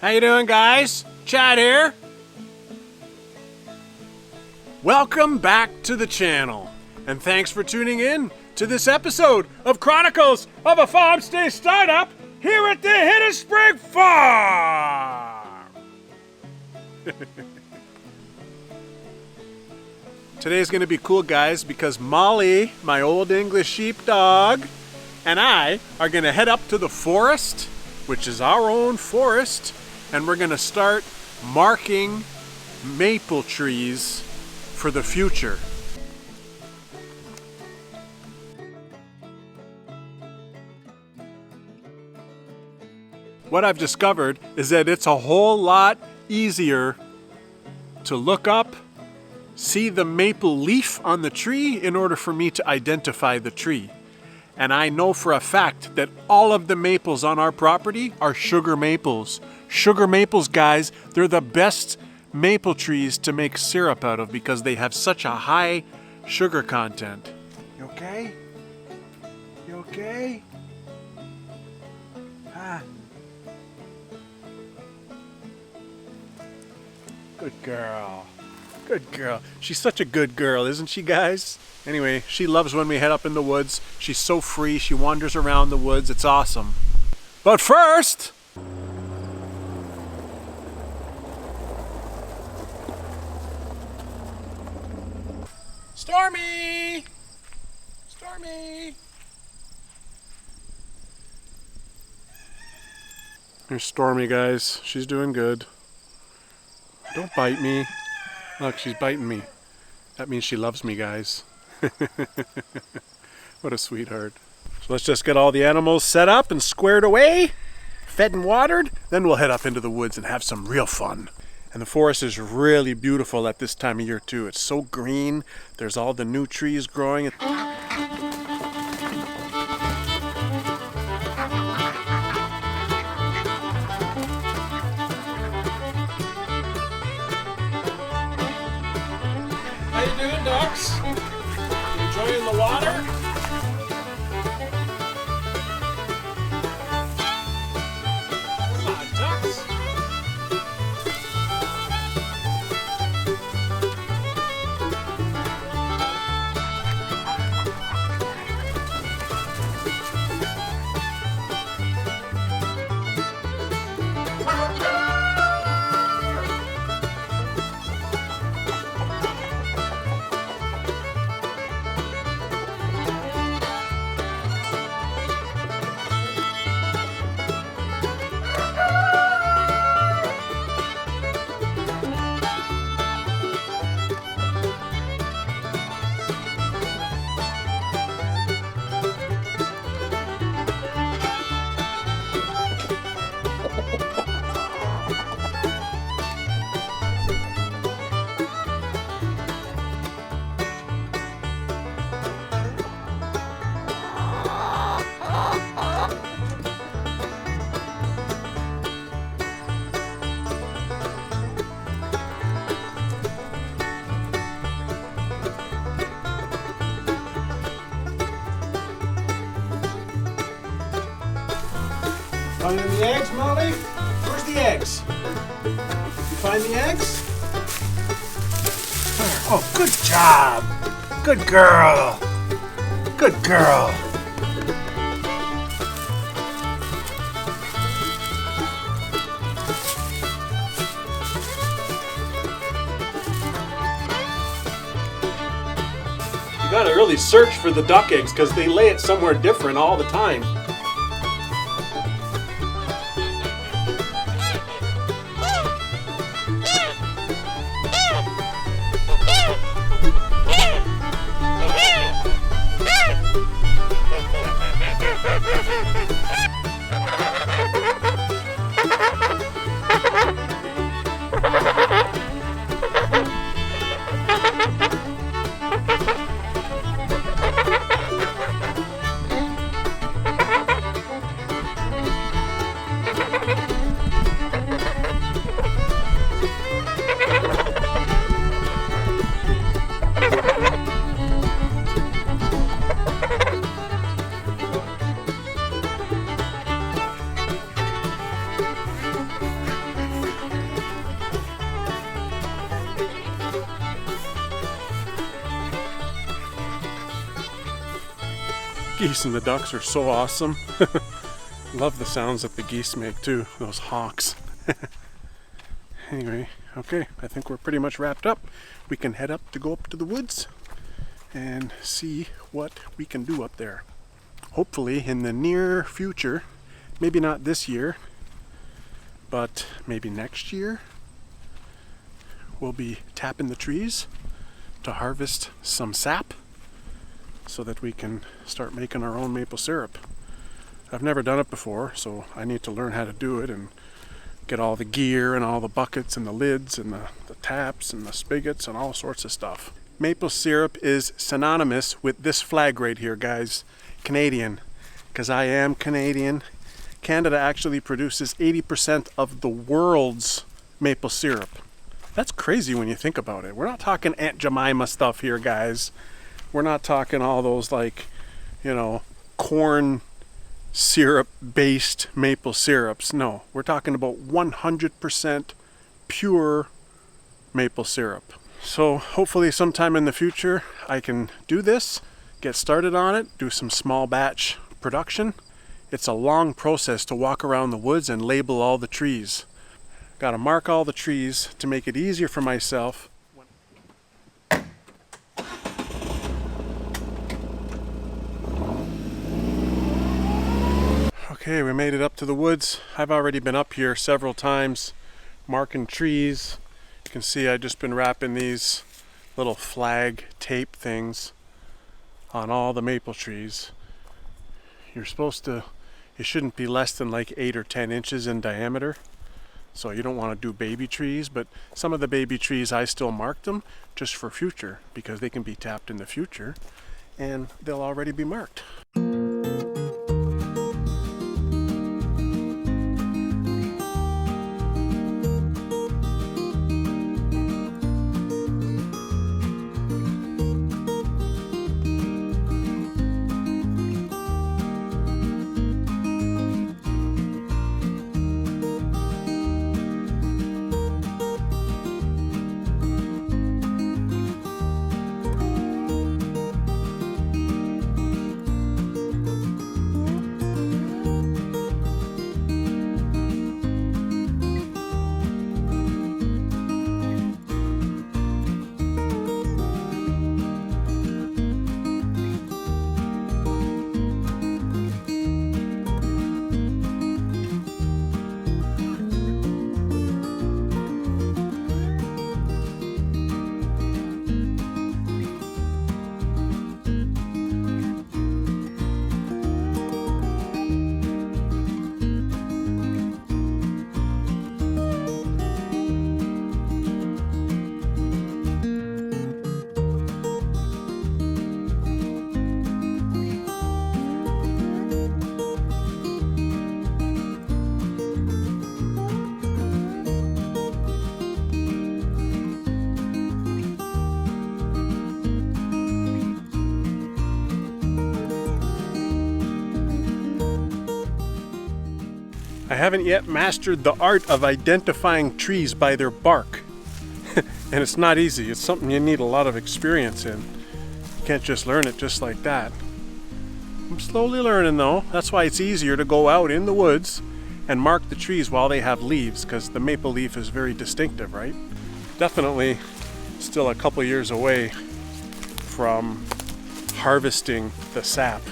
How you doing, guys? Chad here. Welcome back to the channel, and thanks for tuning in to this episode of Chronicles of a Farm Stay Startup here at the Hidden Spring Farm. Today's going to be cool, guys, because Molly, my old English sheepdog, and I are going to head up to the forest, which is our own forest, and we're going to start marking maple trees for the future. What I've discovered is that it's a whole lot easier to look up, see the maple leaf on the tree in order for me to identify the tree. And I know for a fact that all of the maples on our property are sugar maples. Sugar maples, guys, they're the best maple trees to make syrup out of because they have such a high sugar content. You okay? You okay? Ah. Good girl. Good girl. She's such a good girl, isn't she, guys? Anyway, she loves when we head up in the woods. She's so free. She wanders around the woods. It's awesome. But first... Stormy! Stormy! Here's Stormy, guys. She's doing good. Don't bite me. Look, she's biting me. That means she loves me, guys. What a sweetheart. So let's just get all the animals set up and squared away, fed and watered, then we'll head up into the woods and have some real fun. And the forest is really beautiful at this time of year too. It's so green. There's all the new trees growing. How you doing, ducks? You enjoying the water? Come on, ducks. Finding the eggs, Molly? Where's the eggs? You find the eggs? Where? Oh, good job. Good girl. Good girl. You gotta really search for the duck eggs because they lay it somewhere different all the time. geese and the ducks are so awesome. Love the sounds that the geese make too, those honks. Anyway, okay, I think we're pretty much wrapped up. We can head up to the woods and see what we can do up there. Hopefully in the near future, maybe not this year, but maybe next year, we'll be tapping the trees to harvest some sap so that we can start making our own maple syrup. I've never done it before, so I need to learn how to do it and get all the gear and all the buckets and the lids and the taps and the spigots and all sorts of stuff. Maple syrup is synonymous with this flag right here, guys. Canadian, because I am Canadian. Canada actually produces 80% of the world's maple syrup. That's crazy when you think about it. We're not talking Aunt Jemima stuff here, guys. We're not talking all those, like, you know, corn syrup based maple syrups. No, we're talking about 100% pure maple syrup. So hopefully sometime in the future I can do this, get started on it, do some small batch production. It's a long process to walk around the woods and label all the trees. Got to mark all the trees to make it easier for myself. Okay, we made it up to the woods. I've already been up here several times marking trees. You can see I've just been wrapping these little flag tape things on all the maple trees. You're supposed to, it shouldn't be less than like 8 or 10 inches in diameter. So you don't want to do baby trees, but some of the baby trees I still marked them just for future because they can be tapped in the future and they'll already be marked. I haven't yet mastered the art of identifying trees by their bark. And it's not easy. It's something you need a lot of experience in. You can't just learn it just like that. I'm slowly learning though. That's why it's easier to go out in the woods and mark the trees while they have leaves, because the maple leaf is very distinctive, right? Definitely still a couple years away from harvesting the sap.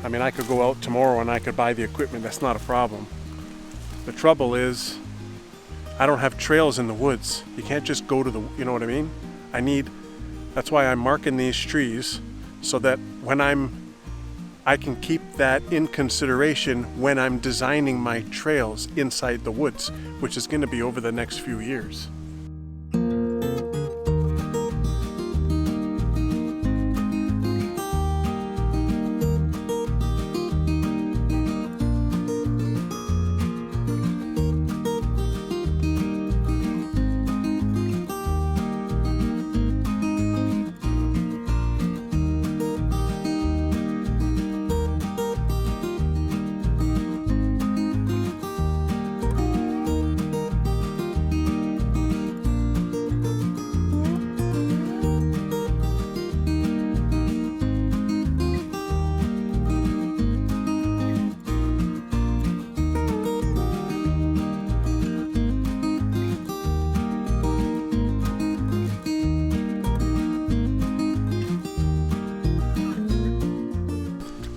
I mean, I could go out tomorrow and I could buy the equipment. That's not a problem. The trouble is, I don't have trails in the woods. You can't just go to the, you know what I mean? That's why I'm marking these trees so that when I can keep that in consideration when I'm designing my trails inside the woods, which is going to be over the next few years.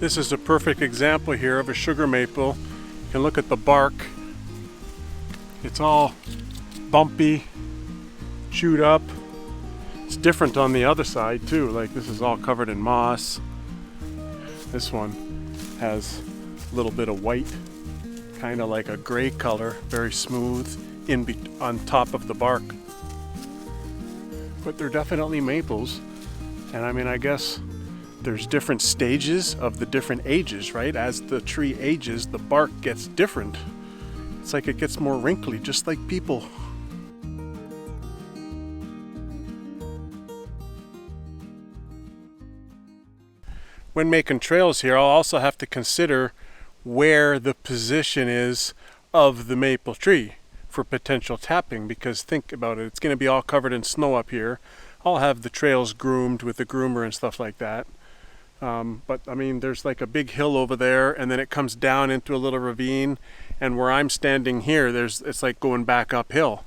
This is a perfect example here of a sugar maple. You can look at the bark. It's all bumpy, chewed up. It's different on the other side too. Like this is all covered in moss. This one has a little bit of white, kind of like a gray color, very smooth on top of the bark. But they're definitely maples. And I mean, I guess there's different stages of the different ages, right? As the tree ages, the bark gets different. It's like it gets more wrinkly, just like people. When making trails here, I'll also have to consider where the position is of the maple tree for potential tapping, because think about it, it's going to be all covered in snow up here. I'll have the trails groomed with the groomer and stuff like that. But I mean, there's like a big hill over there, and then it comes down into a little ravine, and where I'm standing here, it's like going back uphill.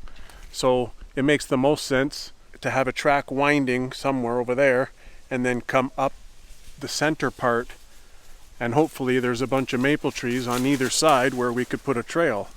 So it makes the most sense to have a track winding somewhere over there and then come up the center part, and hopefully there's a bunch of maple trees on either side where we could put a trail.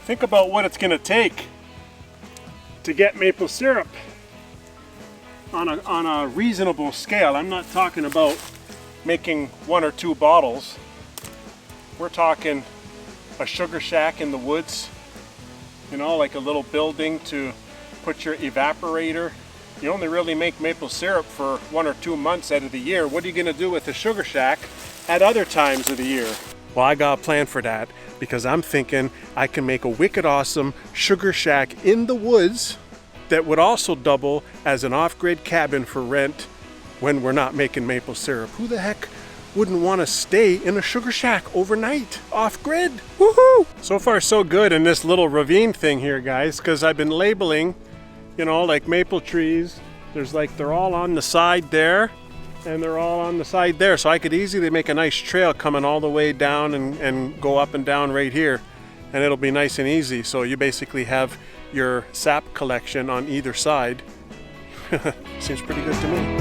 Think about what it's going to take to get maple syrup on a reasonable scale. I'm not talking about making 1 or 2 bottles. We're talking a sugar shack in the woods, you know, like a little building to put your evaporator. You only really make maple syrup for 1 or 2 months out of the year. What are you going to do with a sugar shack at other times of the year? Well, I got a plan for that, because I'm thinking I can make a wicked awesome sugar shack in the woods that would also double as an off-grid cabin for rent when we're not making maple syrup. Who the heck wouldn't want to stay in a sugar shack overnight off-grid? Woohoo! So far so good in this little ravine thing here, guys, because I've been labeling, you know, like maple trees. There's like, they're all on the side there, and they're all on the side there, so I could easily make a nice trail coming all the way down and go up and down right here, and it'll be nice and easy. So you basically have your sap collection on either side. Seems pretty good to me.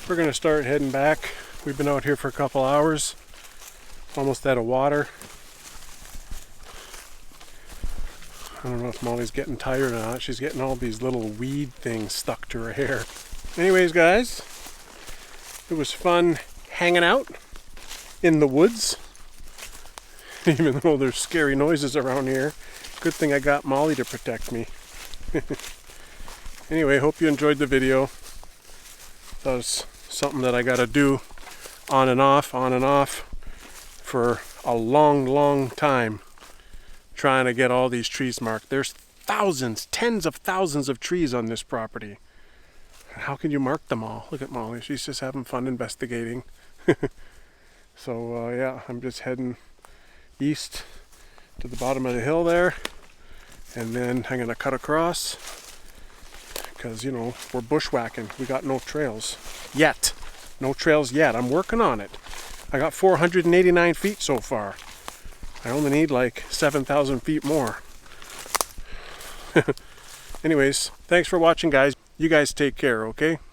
We're gonna start heading back. We've been out here for a couple hours, almost out of water. I don't know if Molly's getting tired or not. She's getting all these little weed things stuck to her hair. Anyways, guys, it was fun hanging out in the woods, even though there's scary noises around here. Good thing I got Molly to protect me. Anyway, hope you enjoyed the video. That was something that I got to do on and off for a long time, trying to get all these trees marked. There's thousands, tens of thousands of trees on this property. How can you mark them all? Look at Molly, she's just having fun investigating. So yeah, I'm just heading east to the bottom of the hill there, and then I'm gonna cut across, because you know, we're bushwhacking. We got no trails yet. No trails yet. I'm working on it. I got 489 feet so far. I only need like 7,000 feet more. Anyways, thanks for watching, guys. You guys take care, okay?